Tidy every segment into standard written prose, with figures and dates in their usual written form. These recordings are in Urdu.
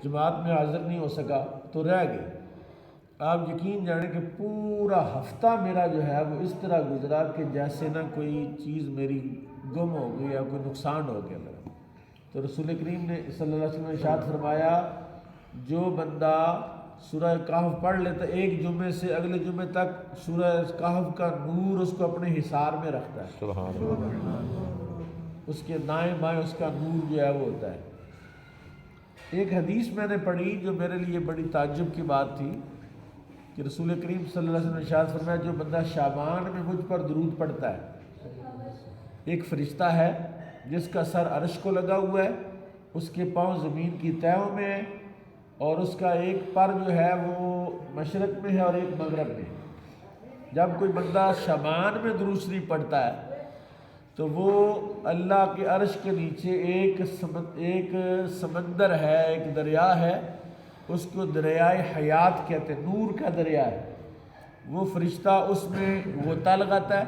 جماعت میں حاضر نہیں ہو سکا تو رہ گئے۔ آپ یقین جانیں کہ پورا ہفتہ میرا جو ہے وہ اس طرح گزرا کہ جیسے نہ کوئی چیز میری گم ہو گئی یا کوئی نقصان ہو گیا میرا۔ تو رسول کریم نے صلی اللہ علیہ وسلم نے ارشاد فرمایا جو بندہ سورہ کہف پڑھ لیتا ایک جمعے سے اگلے جمعے تک سورہ کہف کا نور اس کو اپنے حصار میں رکھتا ہے، سبحان اللہ۔ اس کے دائیں بائیں اس کا نور جو ہے وہ ہوتا ہے۔ ایک حدیث میں نے پڑھی جو میرے لیے بڑی تعجب کی بات تھی کہ رسول کریم صلی اللہ علیہ وسلم نے ارشاد فرمایا جو بندہ شعبان میں مجھ پر درود پڑھتا ہے، ایک فرشتہ ہے جس کا سر عرش کو لگا ہوا ہے، اس کے پاؤں زمین کی تہوں میں ہے، اور اس کا ایک پر جو ہے وہ مشرق میں ہے اور ایک مغرب میں ہے۔ جب کوئی بندہ شعبان میں درود شریف پڑھتا ہے تو وہ اللہ کے عرش کے نیچے ایک سمندر ہے، ایک دریا ہے، اس کو دریائے حیات کہتے ہیں، نور کا دریا ہے۔ وہ فرشتہ اس میں غوطہ لگاتا ہے،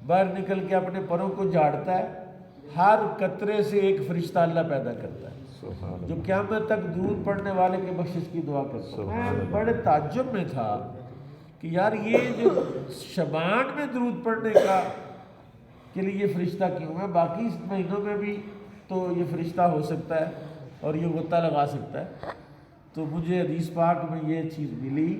باہر نکل کے اپنے پروں کو جھاڑتا ہے، ہر قطرے سے ایک فرشتہ اللہ پیدا کرتا ہے جو قیامت تک درود پڑھنے والے کے بخشش کی دعا کرتا ہے۔ میں بڑے تعجب میں تھا کہ یار یہ جو شعبان میں درود پڑھنے کا کے لیے یہ فرشتہ کیوں ہے، باقی مہینوں میں بھی تو یہ فرشتہ ہو سکتا ہے اور یہ غوطہ لگا سکتا ہے۔ تو مجھے حدیث پاک میں یہ چیز ملی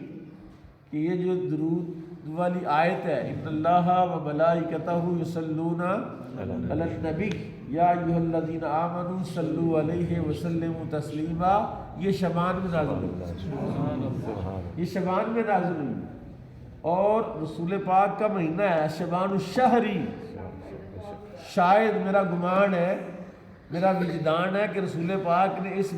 کہ یہ جو درود والی آیت ہے ان اللہ و ملائکتہ یصلون علی النبی یا ایھا الذین آمنوا صلوا علیہ وسلموا تسلیما، یہ شعبان میں نازل ہوئی، یہ شعبان میں نازل ہوئی، اور رسول پاک کا مہینہ ہے شعبان الشہری۔ شاید میرا گمان ہے، میرا وجدان ہے کہ رسول پاک نے اس